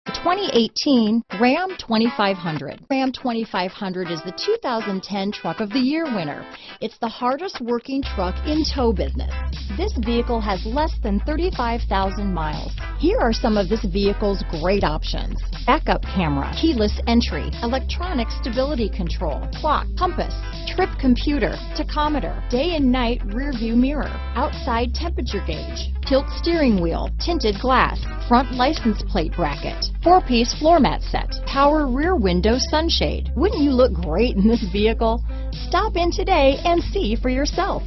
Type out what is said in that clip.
The 2018 Ram 2500. Ram 2500 is the 2010 Truck of the Year winner. It's the hardest working truck in tow business. This vehicle has less than 35,000 miles. Here are some of this vehicle's great options: backup camera, keyless entry, electronic stability control, clock, compass, trip computer, tachometer, day and night rear view mirror, outside temperature gauge, tilt steering wheel, tinted glass, front license plate bracket, 4-piece floor mat set, power rear window sunshade. Wouldn't you look great in this vehicle? Stop in today and see for yourself.